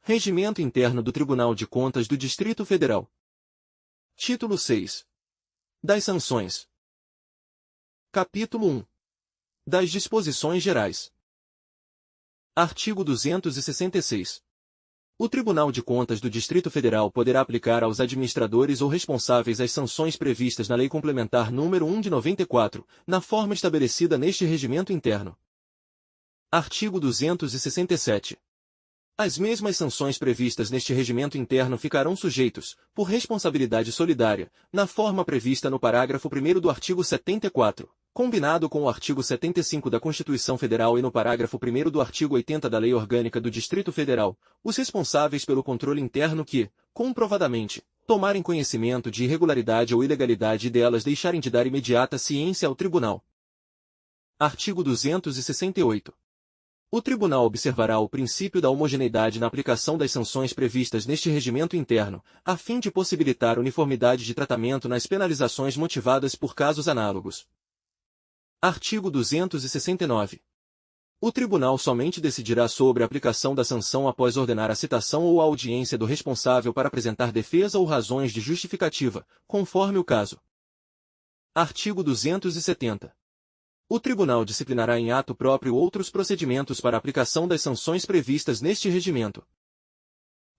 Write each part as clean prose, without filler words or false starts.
Regimento Interno do Tribunal de Contas do Distrito Federal. Título 6. Das Sanções. Capítulo 1. Das Disposições Gerais. Artigo 266. O Tribunal de Contas do Distrito Federal poderá aplicar aos administradores ou responsáveis as sanções previstas na Lei Complementar nº 1 de 94, na forma estabelecida neste regimento interno. Artigo 267. As mesmas sanções previstas neste regimento interno ficarão sujeitos, por responsabilidade solidária, na forma prevista no parágrafo 1º do artigo 74, combinado com o artigo 75 da Constituição Federal e no parágrafo 1º do artigo 80 da Lei Orgânica do Distrito Federal, os responsáveis pelo controle interno que, comprovadamente, tomarem conhecimento de irregularidade ou ilegalidade e delas deixarem de dar imediata ciência ao Tribunal. Artigo 268. O Tribunal observará o princípio da homogeneidade na aplicação das sanções previstas neste regimento interno, a fim de possibilitar uniformidade de tratamento nas penalizações motivadas por casos análogos. Artigo 269. O Tribunal somente decidirá sobre a aplicação da sanção após ordenar a citação ou a audiência do responsável para apresentar defesa ou razões de justificativa, conforme o caso. Artigo 270. O Tribunal disciplinará em ato próprio outros procedimentos para a aplicação das sanções previstas neste regimento.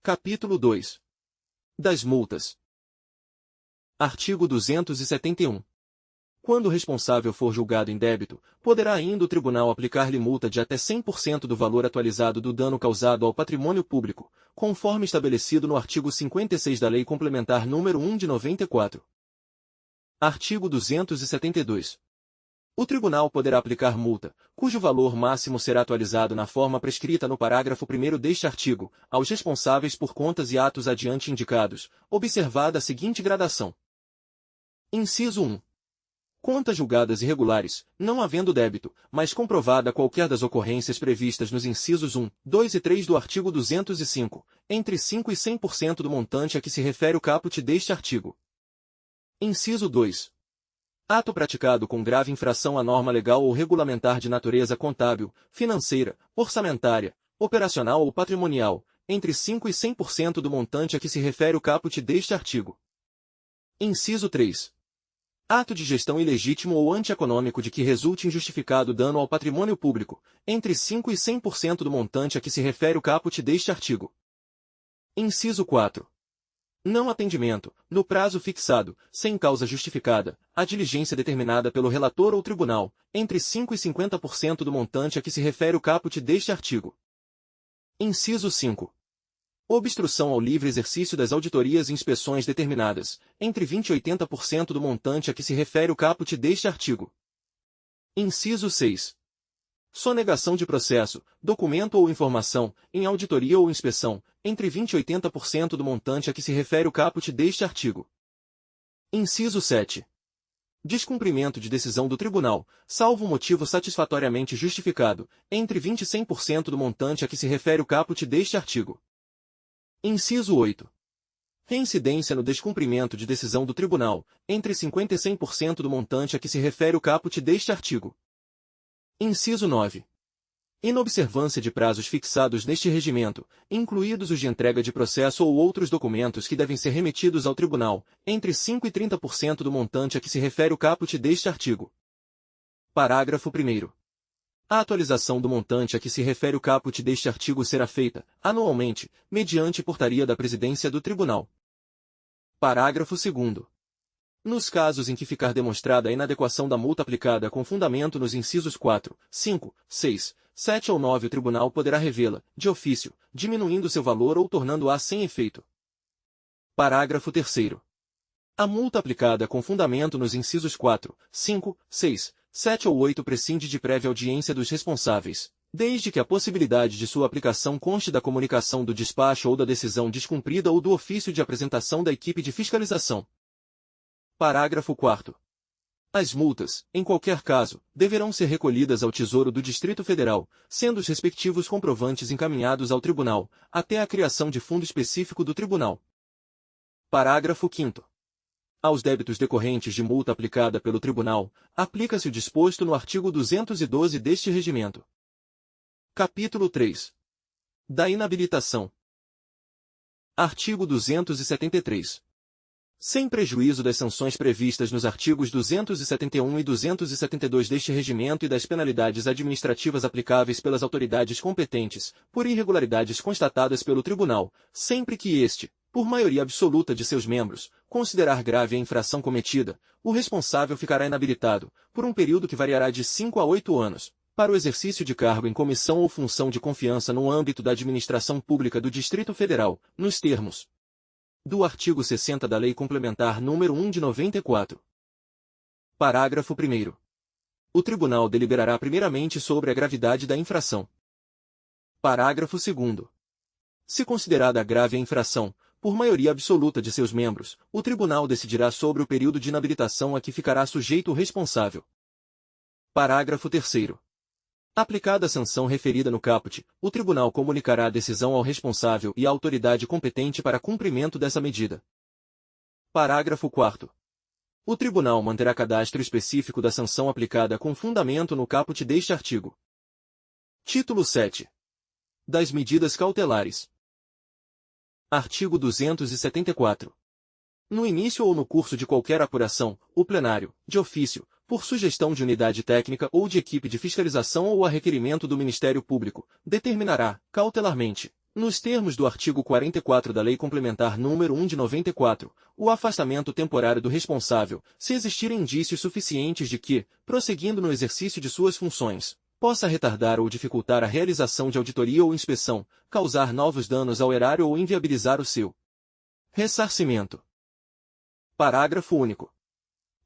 Capítulo 2. Das multas. Artigo 271. Quando o responsável for julgado em débito, poderá ainda o Tribunal aplicar-lhe multa de até 100% do valor atualizado do dano causado ao patrimônio público, conforme estabelecido no artigo 56 da Lei Complementar nº 1 de 94. Artigo 272. O Tribunal poderá aplicar multa, cujo valor máximo será atualizado na forma prescrita no parágrafo 1º deste artigo, aos responsáveis por contas e atos adiante indicados, observada a seguinte gradação. Inciso 1. Contas julgadas irregulares, não havendo débito, mas comprovada qualquer das ocorrências previstas nos incisos 1, 2 e 3 do artigo 205, entre 5% e 100% do montante a que se refere o caput deste artigo. Inciso 2. Ato praticado com grave infração à norma legal ou regulamentar de natureza contábil, financeira, orçamentária, operacional ou patrimonial, entre 5% e 100% do montante a que se refere o caput deste artigo. Inciso 3. Ato de gestão ilegítimo ou antieconômico de que resulte injustificado dano ao patrimônio público, entre 5% e 100% do montante a que se refere o caput deste artigo. Inciso 4. Não atendimento, no prazo fixado, sem causa justificada, a diligência determinada pelo relator ou tribunal, entre 5% e 50% do montante a que se refere o caput deste artigo. Inciso 5. Obstrução ao livre exercício das auditorias e inspeções determinadas, entre 20% e 80% do montante a que se refere o caput deste artigo. Inciso 6. Sonegação de processo, documento ou informação, em auditoria ou inspeção, entre 20% e 80% do montante a que se refere o caput deste artigo. Inciso 7. Descumprimento de decisão do Tribunal, salvo motivo satisfatoriamente justificado, entre 20% e 100% do montante a que se refere o caput deste artigo. Inciso 8. Reincidência no descumprimento de decisão do Tribunal, entre 50% e 100% do montante a que se refere o caput deste artigo. Inciso 9. Inobservância de prazos fixados neste regimento, incluídos os de entrega de processo ou outros documentos que devem ser remetidos ao Tribunal, entre 5% e 30% do montante a que se refere o caput deste artigo. Parágrafo 1º. A atualização do montante a que se refere o caput deste artigo será feita, anualmente, mediante portaria da Presidência do Tribunal. Parágrafo 2º. Nos casos em que ficar demonstrada a inadequação da multa aplicada com fundamento nos incisos 4, 5, 6, 7 ou 9, o Tribunal poderá revê-la, de ofício, diminuindo seu valor ou tornando-a sem efeito. Parágrafo 3º. A multa aplicada com fundamento nos incisos 4, 5, 6, 7 ou 8 prescinde de prévia audiência dos responsáveis, desde que a possibilidade de sua aplicação conste da comunicação do despacho ou da decisão descumprida ou do ofício de apresentação da equipe de fiscalização. Parágrafo 4º. As multas, em qualquer caso, deverão ser recolhidas ao Tesouro do Distrito Federal, sendo os respectivos comprovantes encaminhados ao Tribunal, até a criação de fundo específico do Tribunal. Parágrafo 5º. Aos débitos decorrentes de multa aplicada pelo Tribunal, aplica-se o disposto no artigo 212 deste regimento. Capítulo 3. Da inabilitação. Artigo 273. Sem prejuízo das sanções previstas nos artigos 271 e 272 deste regimento e das penalidades administrativas aplicáveis pelas autoridades competentes, por irregularidades constatadas pelo Tribunal, sempre que este, por maioria absoluta de seus membros, considerar grave a infração cometida, o responsável ficará inabilitado, por um período que variará de 5 a 8 anos, para o exercício de cargo em comissão ou função de confiança no âmbito da administração pública do Distrito Federal, nos termos do artigo 60 da Lei Complementar nº 1 de 94. Parágrafo 1º. O Tribunal deliberará primeiramente sobre a gravidade da infração. Parágrafo 2º. Se considerada grave a infração, por maioria absoluta de seus membros, o Tribunal decidirá sobre o período de inabilitação a que ficará sujeito o responsável. Parágrafo 3º. Aplicada a sanção referida no caput, o Tribunal comunicará a decisão ao responsável e à autoridade competente para cumprimento dessa medida. Parágrafo 4º. O Tribunal manterá cadastro específico da sanção aplicada com fundamento no caput deste artigo. Título 7. Das medidas cautelares. Artigo 274. No início ou no curso de qualquer apuração, o plenário, de ofício, por sugestão de unidade técnica ou de equipe de fiscalização ou a requerimento do Ministério Público, determinará, cautelarmente, nos termos do artigo 44 da Lei Complementar nº 1 de 94, o afastamento temporário do responsável, se existirem indícios suficientes de que, prosseguindo no exercício de suas funções, possa retardar ou dificultar a realização de auditoria ou inspeção, causar novos danos ao erário ou inviabilizar o seu ressarcimento. Parágrafo único.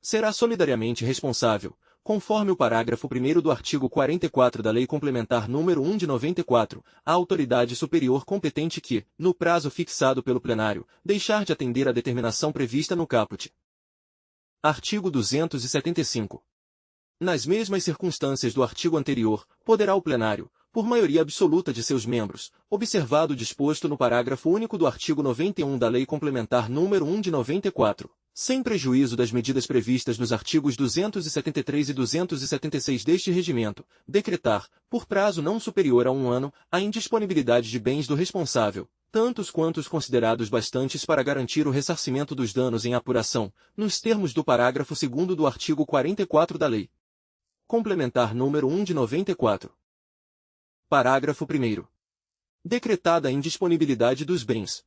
Será solidariamente responsável, conforme o parágrafo 1º do artigo 44 da Lei Complementar nº 1 de 94, a autoridade superior competente que, no prazo fixado pelo plenário, deixar de atender à determinação prevista no caput. Artigo 275. Nas mesmas circunstâncias do artigo anterior, poderá o plenário, por maioria absoluta de seus membros, observado o disposto no parágrafo único do artigo 91 da Lei Complementar nº 1 de 94, sem prejuízo das medidas previstas nos artigos 273 e 276 deste regimento, decretar, por prazo não superior a 1 ano, a indisponibilidade de bens do responsável, tantos quantos considerados bastantes para garantir o ressarcimento dos danos em apuração, nos termos do parágrafo 2º do artigo 44 da Lei Complementar nº 1 de 94. Parágrafo 1º. Decretada a indisponibilidade dos bens.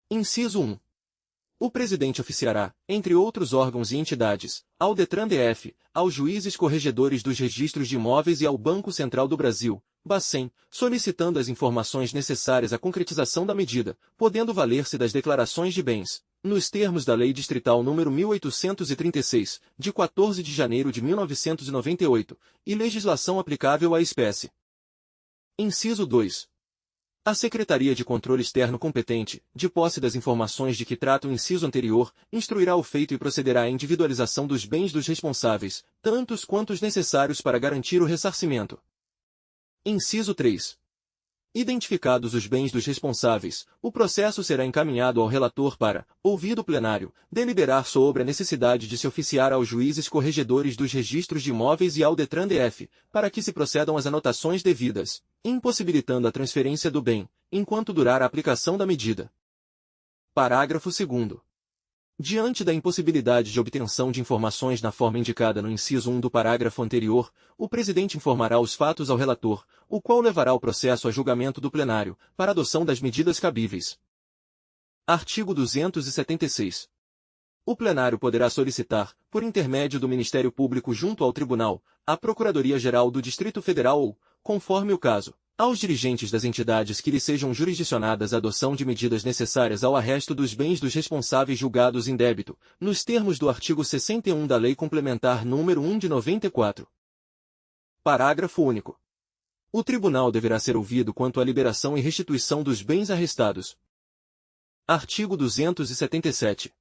Inciso 1. O Presidente oficiará, entre outros órgãos e entidades, ao DETRAN-DF, aos juízes corregedores dos registros de imóveis e ao Banco Central do Brasil, Bacen, solicitando as informações necessárias à concretização da medida, podendo valer-se das declarações de bens, nos termos da Lei Distrital nº 1836, de 14 de janeiro de 1998, e legislação aplicável à espécie. Inciso 2. A Secretaria de Controle Externo competente, de posse das informações de que trata o inciso anterior, instruirá o feito e procederá à individualização dos bens dos responsáveis, tantos quantos necessários para garantir o ressarcimento. Inciso 3. Identificados os bens dos responsáveis, o processo será encaminhado ao relator para, ouvido o plenário, deliberar sobre a necessidade de se oficiar aos juízes corregedores dos registros de imóveis e ao DETRAN-DF, para que se procedam às anotações devidas, impossibilitando a transferência do bem, enquanto durar a aplicação da medida. Parágrafo 2º. Diante da impossibilidade de obtenção de informações na forma indicada no inciso 1 do parágrafo anterior, o Presidente informará os fatos ao relator, o qual levará o processo a julgamento do plenário, para adoção das medidas cabíveis. Artigo 276. O plenário poderá solicitar, por intermédio do Ministério Público junto ao Tribunal, à Procuradoria-Geral do Distrito Federal ou, conforme o caso, aos dirigentes das entidades que lhe sejam jurisdicionadas a adoção de medidas necessárias ao arresto dos bens dos responsáveis julgados em débito, nos termos do artigo 61 da Lei Complementar nº 1 de 94. Parágrafo único. O tribunal deverá ser ouvido quanto à liberação e restituição dos bens arrestados. Artigo 277.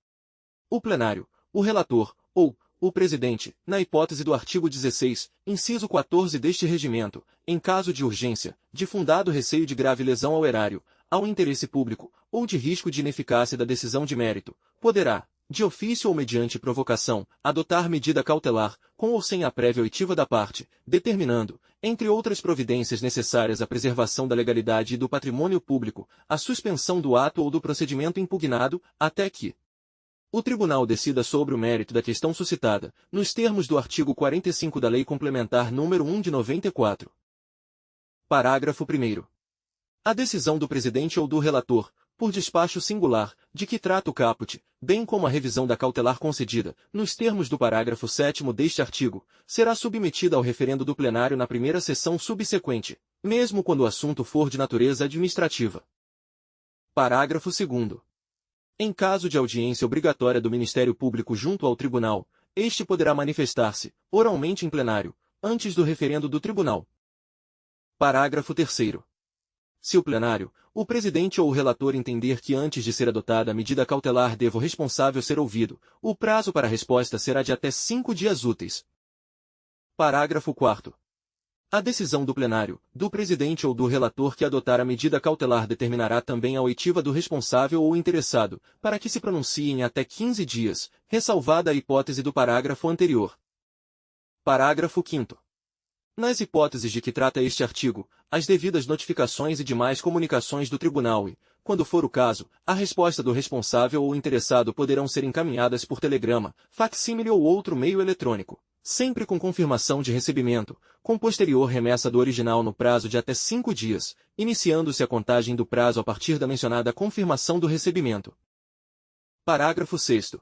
O plenário, o relator, ou, o Presidente, na hipótese do artigo 16, inciso 14 deste regimento, em caso de urgência, de fundado receio de grave lesão ao erário, ao interesse público, ou de risco de ineficácia da decisão de mérito, poderá, de ofício ou mediante provocação, adotar medida cautelar, com ou sem a prévia oitiva da parte, determinando, entre outras providências necessárias à preservação da legalidade e do patrimônio público, a suspensão do ato ou do procedimento impugnado, até que o Tribunal decida sobre o mérito da questão suscitada, nos termos do artigo 45 da Lei Complementar nº 1 de 94. Parágrafo 1º. A decisão do presidente ou do relator, por despacho singular, de que trata o caput, bem como a revisão da cautelar concedida, nos termos do parágrafo 7º deste artigo, será submetida ao referendo do plenário na primeira sessão subsequente, mesmo quando o assunto for de natureza administrativa. Parágrafo 2º. Em caso de audiência obrigatória do Ministério Público junto ao Tribunal, este poderá manifestar-se, oralmente em plenário, antes do referendo do Tribunal. Parágrafo 3º. Se o plenário, o presidente ou o relator entender que antes de ser adotada a medida cautelar deva o responsável ser ouvido, o prazo para a resposta será de até 5 dias úteis. Parágrafo 4º. A decisão do plenário, do presidente ou do relator que adotar a medida cautelar determinará também a oitiva do responsável ou interessado, para que se pronuncie em até 15 dias, ressalvada a hipótese do parágrafo anterior. Parágrafo 5º. Nas hipóteses de que trata este artigo, as devidas notificações e demais comunicações do tribunal e, quando for o caso, a resposta do responsável ou interessado poderão ser encaminhadas por telegrama, facsímile ou outro meio eletrônico, sempre com confirmação de recebimento, com posterior remessa do original no prazo de até 5 dias, iniciando-se a contagem do prazo a partir da mencionada confirmação do recebimento. Parágrafo 6º.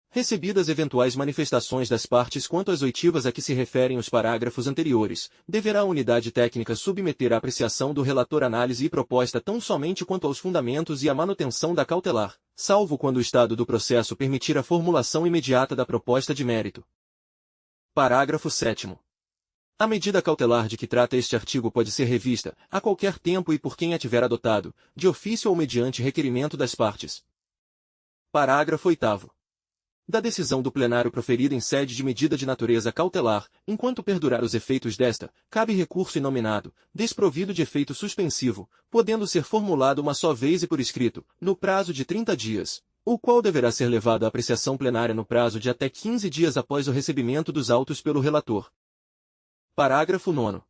Recebidas eventuais manifestações das partes quanto às oitivas a que se referem os parágrafos anteriores, deverá a unidade técnica submeter à apreciação do relator análise e proposta tão somente quanto aos fundamentos e à manutenção da cautelar, salvo quando o estado do processo permitir a formulação imediata da proposta de mérito. Parágrafo 7º. A medida cautelar de que trata este artigo pode ser revista, a qualquer tempo e por quem a tiver adotado, de ofício ou mediante requerimento das partes. Parágrafo 8º. Da decisão do plenário proferida em sede de medida de natureza cautelar, enquanto perdurar os efeitos desta, cabe recurso inominado, desprovido de efeito suspensivo, podendo ser formulado uma só vez e por escrito, no prazo de 30 dias, o qual deverá ser levado à apreciação plenária no prazo de até 15 dias após o recebimento dos autos pelo relator. Parágrafo 9º.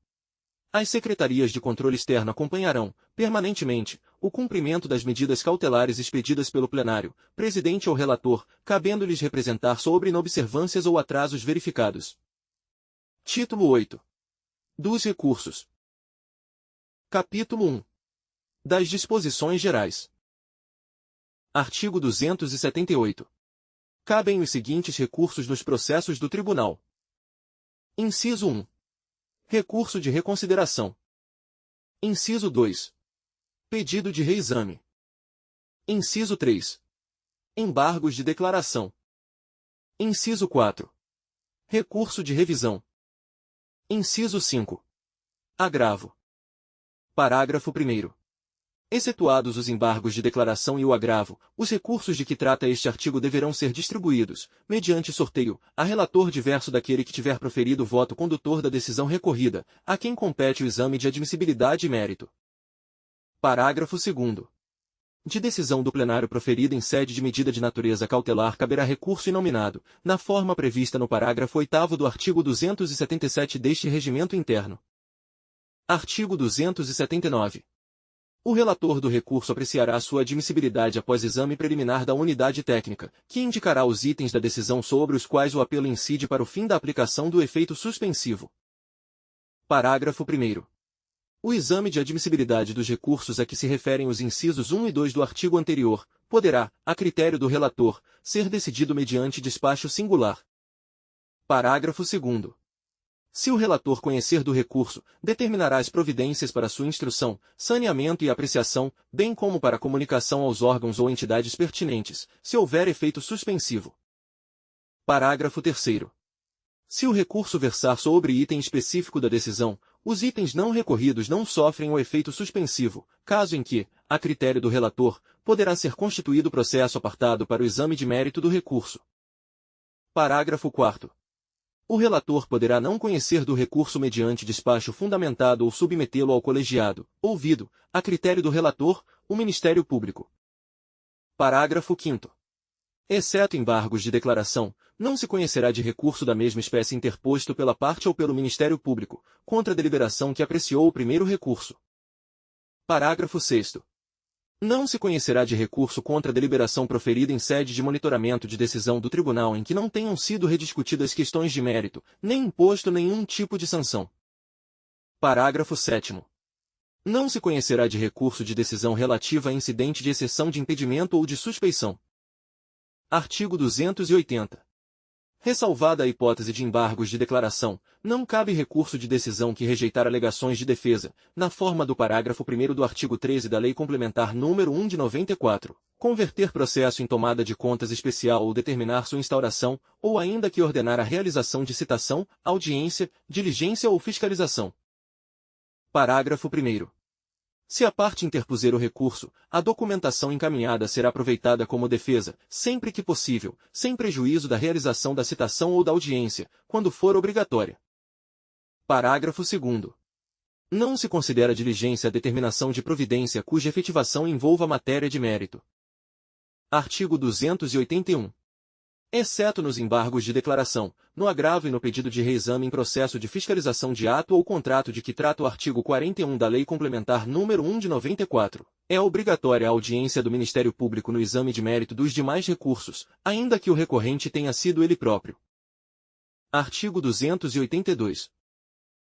As secretarias de controle externo acompanharão, permanentemente, o cumprimento das medidas cautelares expedidas pelo plenário, presidente ou relator, cabendo-lhes representar sobre inobservâncias ou atrasos verificados. Título 8. Dos recursos. Capítulo 1. Das disposições gerais. Artigo 278. Cabem os seguintes recursos nos processos do Tribunal. Inciso 1. Recurso de reconsideração. Inciso 2. Pedido de reexame. Inciso 3. Embargos de declaração. Inciso 4. Recurso de revisão. Inciso 5. Agravo. Parágrafo 1º. Excetuados os embargos de declaração e o agravo, os recursos de que trata este artigo deverão ser distribuídos, mediante sorteio, a relator diverso daquele que tiver proferido o voto condutor da decisão recorrida, a quem compete o exame de admissibilidade e mérito. Parágrafo 2º. De decisão do plenário proferida em sede de medida de natureza cautelar caberá recurso inominado, na forma prevista no parágrafo 8º do artigo 277 deste regimento interno. Artigo 279. O relator do recurso apreciará sua admissibilidade após exame preliminar da unidade técnica, que indicará os itens da decisão sobre os quais o apelo incide para o fim da aplicação do efeito suspensivo. Parágrafo 1º. O exame de admissibilidade dos recursos a que se referem os incisos 1 e 2 do artigo anterior, poderá, a critério do relator, ser decidido mediante despacho singular. Parágrafo 2º. Se o relator conhecer do recurso, determinará as providências para sua instrução, saneamento e apreciação, bem como para comunicação aos órgãos ou entidades pertinentes, se houver efeito suspensivo. Parágrafo 3º. Se o recurso versar sobre item específico da decisão, os itens não recorridos não sofrem o efeito suspensivo, caso em que, a critério do relator, poderá ser constituído processo apartado para o exame de mérito do recurso. Parágrafo 4º. O relator poderá não conhecer do recurso mediante despacho fundamentado ou submetê-lo ao colegiado, ouvido, a critério do relator, o Ministério Público. Parágrafo 5º. Exceto embargos de declaração, não se conhecerá de recurso da mesma espécie interposto pela parte ou pelo Ministério Público, contra a deliberação que apreciou o primeiro recurso. Parágrafo 6º. Não se conhecerá de recurso contra a deliberação proferida em sede de monitoramento de decisão do tribunal em que não tenham sido rediscutidas questões de mérito, nem imposto nenhum tipo de sanção. Parágrafo 7º. Não se conhecerá de recurso de decisão relativa a incidente de exceção de impedimento ou de suspeição. Artigo 280. Ressalvada a hipótese de embargos de declaração, não cabe recurso de decisão que rejeitar alegações de defesa, na forma do parágrafo 1º do artigo 13 da Lei Complementar nº 1 de 94, converter processo em tomada de contas especial ou determinar sua instauração, ou ainda que ordenar a realização de citação, audiência, diligência ou fiscalização. Parágrafo 1º. Se a parte interpuser o recurso, a documentação encaminhada será aproveitada como defesa, sempre que possível, sem prejuízo da realização da citação ou da audiência, quando for obrigatória. Parágrafo 2º. Não se considera diligência a determinação de providência cuja efetivação envolva matéria de mérito. Artigo 281. Exceto nos embargos de declaração, no agravo e no pedido de reexame em processo de fiscalização de ato ou contrato de que trata o artigo 41 da Lei Complementar nº 1 de 94, é obrigatória a audiência do Ministério Público no exame de mérito dos demais recursos, ainda que o recorrente tenha sido ele próprio. Artigo 282.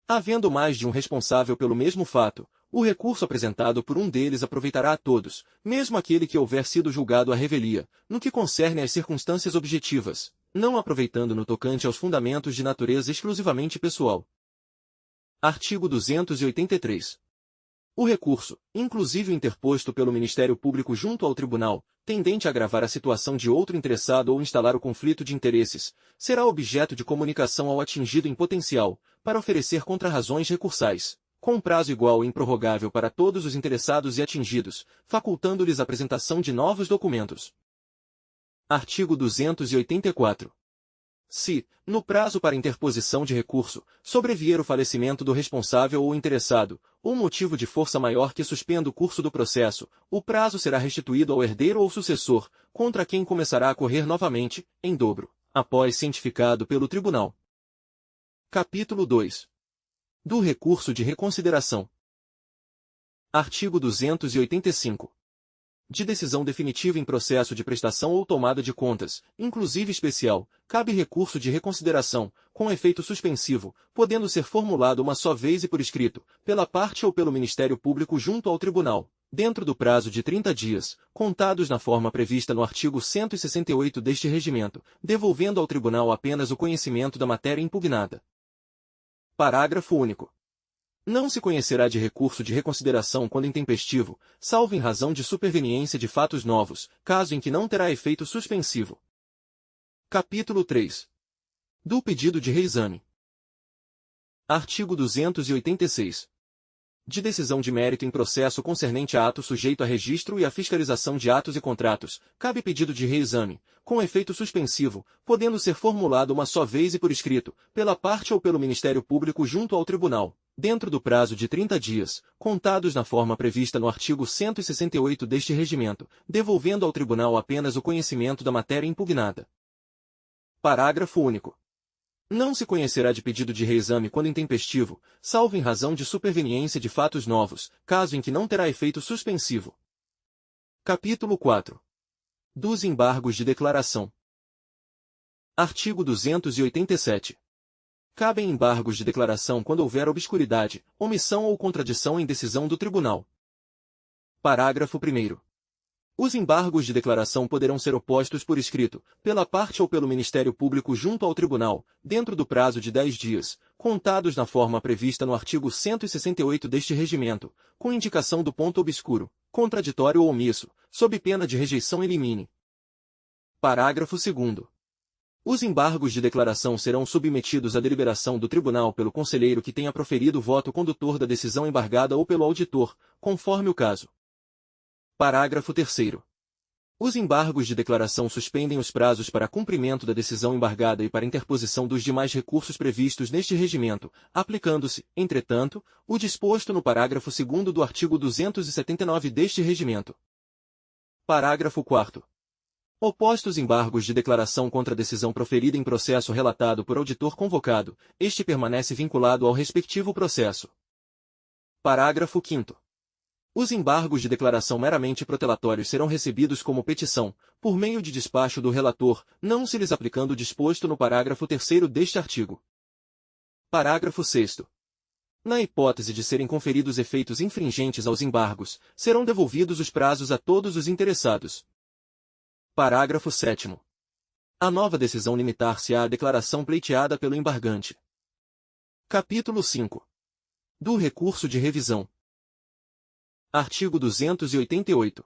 Havendo mais de um responsável pelo mesmo fato, o recurso apresentado por um deles aproveitará a todos, mesmo aquele que houver sido julgado à revelia, no que concerne às circunstâncias objetivas, não aproveitando no tocante aos fundamentos de natureza exclusivamente pessoal. Artigo 283. O recurso, inclusive o interposto pelo Ministério Público junto ao Tribunal, tendente a agravar a situação de outro interessado ou instalar o conflito de interesses, será objeto de comunicação ao atingido em potencial, para oferecer contrarrazões recursais, com prazo igual e improrrogável para todos os interessados e atingidos, facultando-lhes a apresentação de novos documentos. Artigo 284. Se, no prazo para interposição de recurso, sobrevier o falecimento do responsável ou interessado, ou motivo de força maior que suspenda o curso do processo, o prazo será restituído ao herdeiro ou sucessor, contra quem começará a correr novamente, em dobro, após cientificado pelo tribunal. Capítulo 2. Do recurso de reconsideração. Artigo 285. De decisão definitiva em processo de prestação ou tomada de contas, inclusive especial, cabe recurso de reconsideração, com efeito suspensivo, podendo ser formulado uma só vez e por escrito, pela parte ou pelo Ministério Público junto ao Tribunal, dentro do prazo de 30 dias, contados na forma prevista no artigo 168 deste regimento, devolvendo ao Tribunal apenas o conhecimento da matéria impugnada. Parágrafo único. Não se conhecerá de recurso de reconsideração quando intempestivo, salvo em razão de superveniência de fatos novos, caso em que não terá efeito suspensivo. Capítulo 3. Do pedido de reexame. Artigo 286. De decisão de mérito em processo concernente a ato sujeito a registro e a fiscalização de atos e contratos, cabe pedido de reexame, com efeito suspensivo, podendo ser formulado uma só vez e por escrito, pela parte ou pelo Ministério Público junto ao Tribunal, dentro do prazo de 30 dias, contados na forma prevista no artigo 168 deste regimento, devolvendo ao Tribunal apenas o conhecimento da matéria impugnada. Parágrafo único. Não se conhecerá de pedido de reexame quando intempestivo, salvo em razão de superveniência de fatos novos, caso em que não terá efeito suspensivo. Capítulo 4. Dos embargos de declaração. Artigo 287. Cabem embargos de declaração quando houver obscuridade, omissão ou contradição em decisão do tribunal. Parágrafo 1º. Os embargos de declaração poderão ser opostos por escrito, pela parte ou pelo Ministério Público junto ao Tribunal, dentro do prazo de 10 dias, contados na forma prevista no artigo 168 deste regimento, com indicação do ponto obscuro, contraditório ou omisso, sob pena de rejeição in limine. Parágrafo 2º. Os embargos de declaração serão submetidos à deliberação do tribunal pelo conselheiro que tenha proferido o voto condutor da decisão embargada ou pelo auditor, conforme o caso. Parágrafo 3º. Os embargos de declaração suspendem os prazos para cumprimento da decisão embargada e para interposição dos demais recursos previstos neste regimento, aplicando-se, entretanto, o disposto no parágrafo 2º do artigo 279 deste regimento. Parágrafo 4º. Opostos embargos de declaração contra decisão proferida em processo relatado por auditor convocado, este permanece vinculado ao respectivo processo. Parágrafo 5º. Os embargos de declaração meramente protelatórios serão recebidos como petição, por meio de despacho do relator, não se lhes aplicando o disposto no parágrafo 3º deste artigo. Parágrafo 6º. Na hipótese de serem conferidos efeitos infringentes aos embargos, serão devolvidos os prazos a todos os interessados. Parágrafo 7º. A nova decisão limitar-se-á à declaração pleiteada pelo embargante. Capítulo 5. Do recurso de revisão. Artigo 288.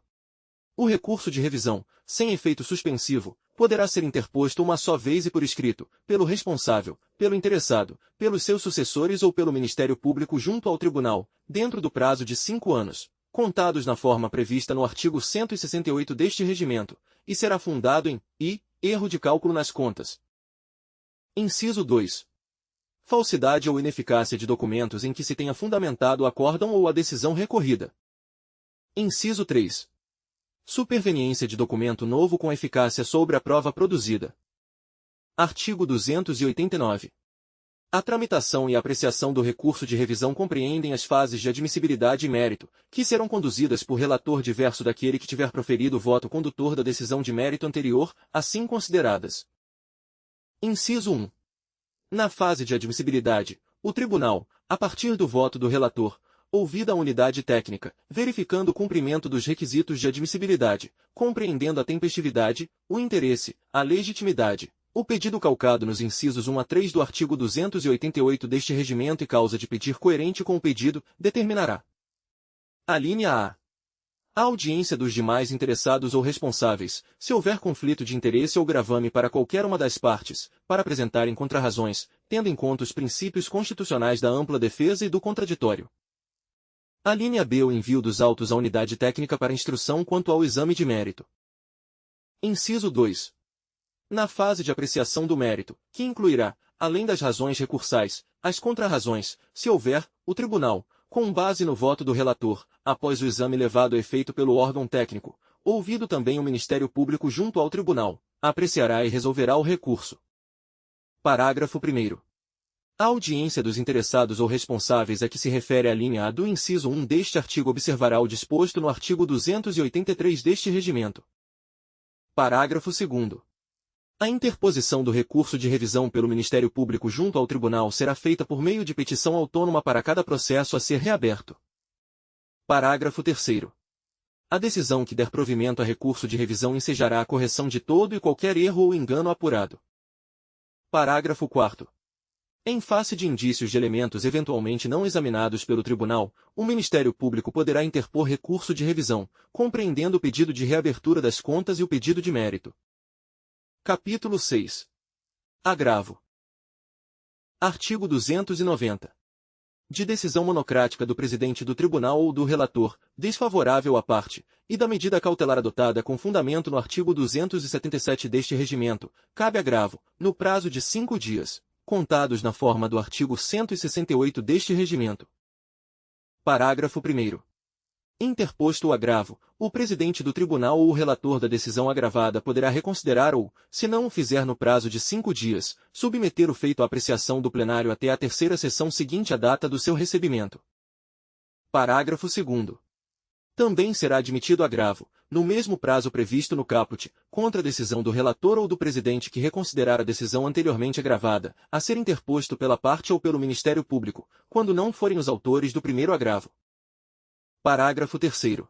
O recurso de revisão, sem efeito suspensivo, poderá ser interposto uma só vez e por escrito, pelo responsável, pelo interessado, pelos seus sucessores ou pelo Ministério Público junto ao Tribunal, dentro do prazo de 5 anos, contados na forma prevista no artigo 168 deste regimento, e será fundado em erro de cálculo nas contas. Inciso 2. Falsidade ou ineficácia de documentos em que se tenha fundamentado o acórdão ou a decisão recorrida. Inciso 3. Superveniência de documento novo com eficácia sobre a prova produzida. Artigo 289. A tramitação e a apreciação do recurso de revisão compreendem as fases de admissibilidade e mérito, que serão conduzidas por relator diverso daquele que tiver proferido o voto condutor da decisão de mérito anterior, assim consideradas. Inciso 1. Na fase de admissibilidade, o tribunal, a partir do voto do relator, ouvida a unidade técnica, verificando o cumprimento dos requisitos de admissibilidade, compreendendo a tempestividade, o interesse, a legitimidade, o pedido calcado nos incisos 1 a 3 do artigo 288 deste regimento e causa de pedir coerente com o pedido, determinará. Alínea A. A audiência dos demais interessados ou responsáveis, se houver conflito de interesse ou gravame para qualquer uma das partes, para apresentarem contrarrazões, tendo em conta os princípios constitucionais da ampla defesa e do contraditório. Alínea B. O envio dos autos à unidade técnica para instrução quanto ao exame de mérito. Inciso 2. Na fase de apreciação do mérito, que incluirá, além das razões recursais, as contrarrazões, se houver, o tribunal, com base no voto do relator, após o exame levado a efeito pelo órgão técnico, ouvido também o Ministério Público junto ao tribunal, apreciará e resolverá o recurso. Parágrafo 1º. A audiência dos interessados ou responsáveis a que se refere a linha A do inciso 1 deste artigo observará o disposto no artigo 283 deste regimento. Parágrafo 2º. A interposição do recurso de revisão pelo Ministério Público junto ao Tribunal será feita por meio de petição autônoma para cada processo a ser reaberto. Parágrafo 3º. A decisão que der provimento a recurso de revisão ensejará a correção de todo e qualquer erro ou engano apurado. Parágrafo 4º. Em face de indícios de elementos eventualmente não examinados pelo Tribunal, o Ministério Público poderá interpor recurso de revisão, compreendendo o pedido de reabertura das contas e o pedido de mérito. Capítulo 6. Agravo. Artigo 290. De decisão monocrática do presidente do tribunal ou do relator, desfavorável à parte, e da medida cautelar adotada com fundamento no artigo 277 deste regimento, cabe agravo, no prazo de 5 dias, contados na forma do artigo 168 deste regimento. Parágrafo 1º. Interposto o agravo, o presidente do tribunal ou o relator da decisão agravada poderá reconsiderar ou, se não o fizer no prazo de 5 dias, submeter o feito à apreciação do plenário até a terceira sessão seguinte à data do seu recebimento. Parágrafo 2º. Também será admitido agravo, no mesmo prazo previsto no caput, contra a decisão do relator ou do presidente que reconsiderar a decisão anteriormente agravada, a ser interposto pela parte ou pelo Ministério Público, quando não forem os autores do primeiro agravo. Parágrafo 3º.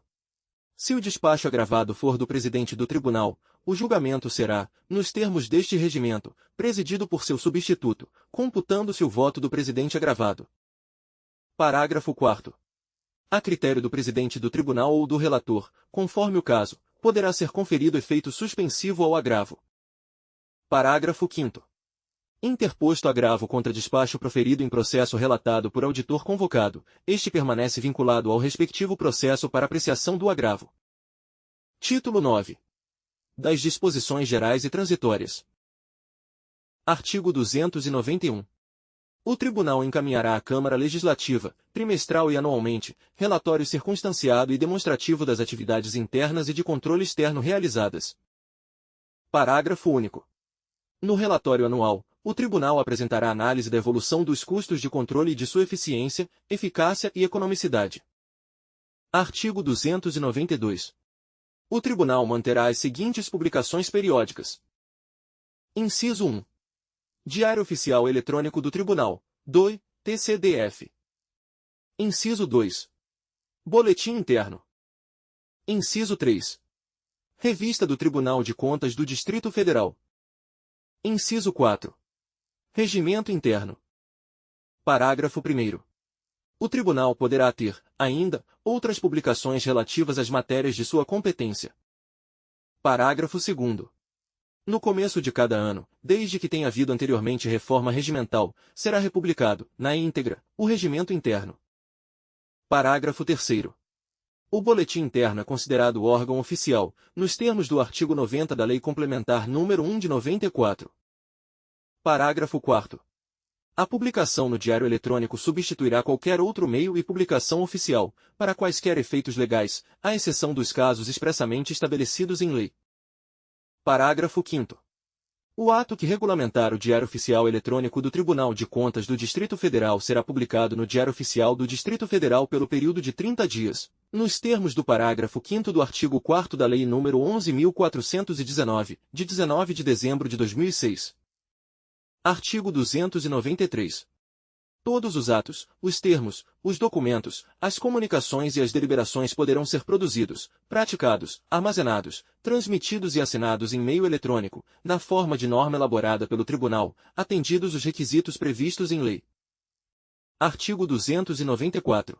Se o despacho agravado for do presidente do tribunal, o julgamento será, nos termos deste regimento, presidido por seu substituto, computando-se o voto do presidente agravado. Parágrafo 4º. A critério do presidente do tribunal ou do relator, conforme o caso, poderá ser conferido efeito suspensivo ao agravo. Parágrafo 5º. Interposto agravo contra despacho proferido em processo relatado por auditor convocado, este permanece vinculado ao respectivo processo para apreciação do agravo. Título 9. Das disposições gerais e transitórias. Artigo 291. O Tribunal encaminhará à Câmara Legislativa, trimestral e anualmente, relatório circunstanciado e demonstrativo das atividades internas e de controle externo realizadas. Parágrafo único. No relatório anual, o Tribunal apresentará análise da evolução dos custos de controle e de sua eficiência, eficácia e economicidade. Artigo 292. O Tribunal manterá as seguintes publicações periódicas. Inciso 1. Diário Oficial Eletrônico do Tribunal, DOI, TCDF. Inciso 2. Boletim Interno. Inciso 3. Revista do Tribunal de Contas do Distrito Federal. Inciso 4. Regimento Interno. Parágrafo 1º. O Tribunal poderá ter, ainda, outras publicações relativas às matérias de sua competência. Parágrafo 2º. No começo de cada ano, desde que tenha havido anteriormente reforma regimental, será republicado, na íntegra, o Regimento Interno. Parágrafo 3º. O Boletim Interno é considerado órgão oficial, nos termos do artigo 90 da Lei Complementar nº 1 de 94. Parágrafo 4º. A publicação no Diário Eletrônico substituirá qualquer outro meio e publicação oficial, para quaisquer efeitos legais, à exceção dos casos expressamente estabelecidos em lei. Parágrafo 5º. O ato que regulamentar o Diário Oficial Eletrônico do Tribunal de Contas do Distrito Federal será publicado no Diário Oficial do Distrito Federal pelo período de 30 dias, nos termos do parágrafo 5º do artigo 4º da Lei nº 11.419, de 19 de dezembro de 2006. Artigo 293. Todos os atos, os termos, os documentos, as comunicações e as deliberações poderão ser produzidos, praticados, armazenados, transmitidos e assinados em meio eletrônico, na forma de norma elaborada pelo Tribunal, atendidos os requisitos previstos em lei. Artigo 294.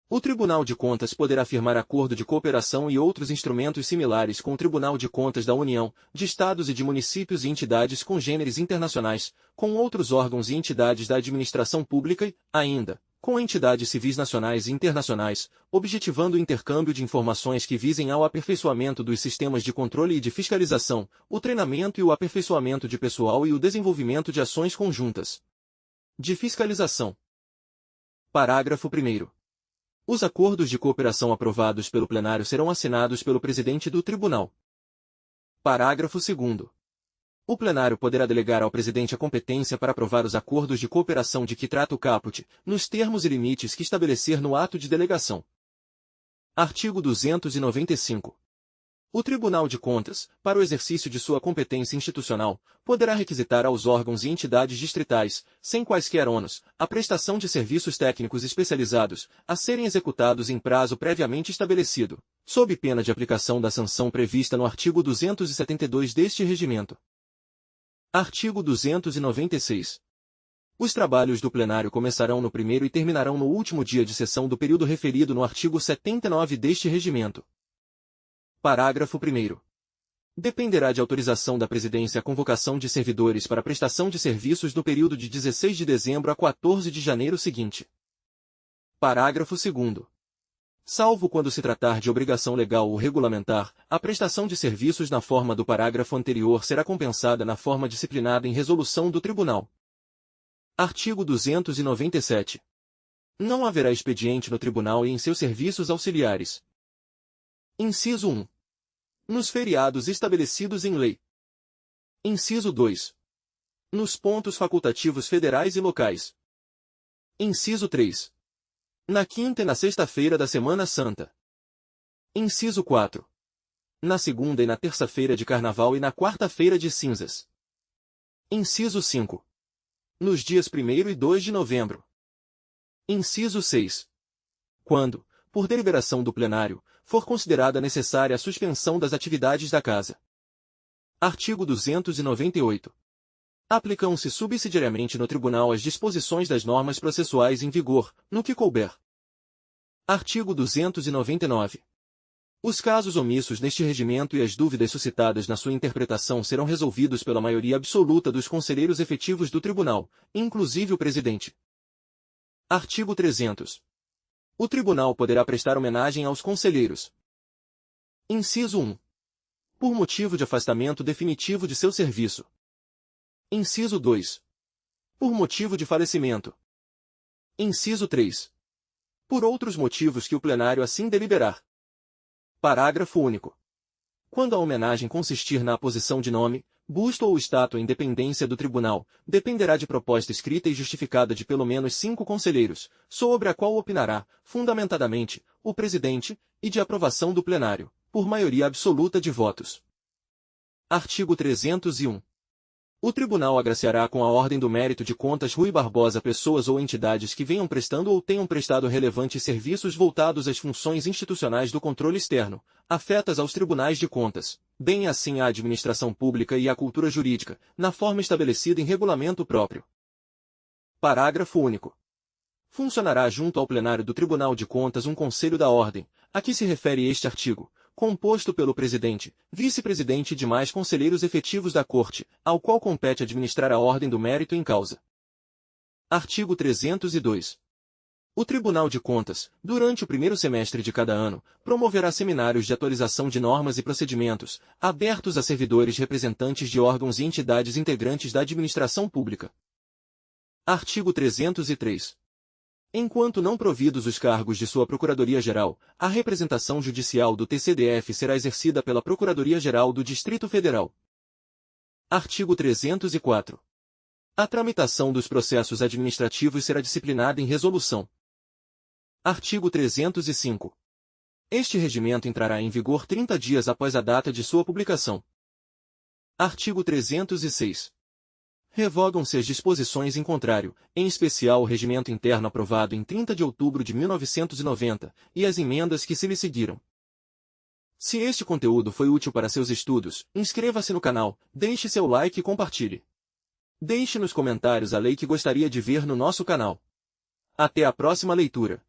O Tribunal de Contas poderá firmar acordo de cooperação e outros instrumentos similares com o Tribunal de Contas da União, de Estados e de municípios e entidades congêneres internacionais, com outros órgãos e entidades da administração pública e, ainda, com entidades civis nacionais e internacionais, objetivando o intercâmbio de informações que visem ao aperfeiçoamento dos sistemas de controle e de fiscalização, o treinamento e o aperfeiçoamento de pessoal e o desenvolvimento de ações conjuntas de fiscalização. Parágrafo 1º. Os acordos de cooperação aprovados pelo plenário serão assinados pelo presidente do tribunal. Parágrafo 2º. O plenário poderá delegar ao presidente a competência para aprovar os acordos de cooperação de que trata o caput, nos termos e limites que estabelecer no ato de delegação. Artigo 295. O Tribunal de Contas, para o exercício de sua competência institucional, poderá requisitar aos órgãos e entidades distritais, sem quaisquer ônus, a prestação de serviços técnicos especializados, a serem executados em prazo previamente estabelecido, sob pena de aplicação da sanção prevista no artigo 272 deste regimento. Artigo 296. Os trabalhos do plenário começarão no primeiro e terminarão no último dia de sessão do período referido no artigo 79 deste regimento. Parágrafo 1º. Dependerá de autorização da Presidência a convocação de servidores para prestação de serviços no período de 16 de dezembro a 14 de janeiro seguinte. Parágrafo 2º. Salvo quando se tratar de obrigação legal ou regulamentar, a prestação de serviços na forma do parágrafo anterior será compensada na forma disciplinada em resolução do Tribunal. Artigo 297. Não haverá expediente no Tribunal e em seus serviços auxiliares. Inciso 1. Nos feriados estabelecidos em lei. Inciso 2. Nos pontos facultativos federais e locais. Inciso 3. Na quinta e na sexta-feira da Semana Santa. Inciso 4. Na segunda e na terça-feira de Carnaval e na quarta-feira de Cinzas. Inciso 5. Nos dias 1º e 2 de novembro. Inciso 6. Quando, por deliberação do plenário, for considerada necessária a suspensão das atividades da Casa. Artigo 298. Aplicam-se subsidiariamente no Tribunal as disposições das normas processuais em vigor, no que couber. Artigo 299. Os casos omissos neste regimento e as dúvidas suscitadas na sua interpretação serão resolvidos pela maioria absoluta dos conselheiros efetivos do Tribunal, inclusive o presidente. Artigo 300. O Tribunal poderá prestar homenagem aos conselheiros. Inciso 1. Por motivo de afastamento definitivo de seu serviço. Inciso 2. Por motivo de falecimento. Inciso 3. Por outros motivos que o plenário assim deliberar. Parágrafo único. Quando a homenagem consistir na aposição de nome, busto ou estátua em dependência do tribunal, dependerá de proposta escrita e justificada de pelo menos 5 conselheiros, sobre a qual opinará, fundamentadamente, o presidente, e de aprovação do plenário, por maioria absoluta de votos. Artigo 301. O Tribunal agraciará com a Ordem do Mérito de Contas Rui Barbosa pessoas ou entidades que venham prestando ou tenham prestado relevantes serviços voltados às funções institucionais do controle externo, afetas aos tribunais de contas, bem assim à administração pública e à cultura jurídica, na forma estabelecida em regulamento próprio. Parágrafo único. Funcionará junto ao plenário do Tribunal de Contas um Conselho da Ordem, a que se refere este artigo, composto pelo presidente, vice-presidente e demais conselheiros efetivos da Corte, ao qual compete administrar a ordem do mérito em causa. Artigo 302. O Tribunal de Contas, durante o primeiro semestre de cada ano, promoverá seminários de atualização de normas e procedimentos, abertos a servidores representantes de órgãos e entidades integrantes da administração pública. Artigo 303. Enquanto não providos os cargos de sua Procuradoria-Geral, a representação judicial do TCDF será exercida pela Procuradoria-Geral do Distrito Federal. Artigo 304. A tramitação dos processos administrativos será disciplinada em resolução. Artigo 305. Este regimento entrará em vigor 30 dias após a data de sua publicação. Artigo 306. Revogam-se as disposições em contrário, em especial o regimento interno aprovado em 30 de outubro de 1990, e as emendas que se lhe seguiram. Se este conteúdo foi útil para seus estudos, inscreva-se no canal, deixe seu like e compartilhe. Deixe nos comentários a lei que gostaria de ver no nosso canal. Até a próxima leitura.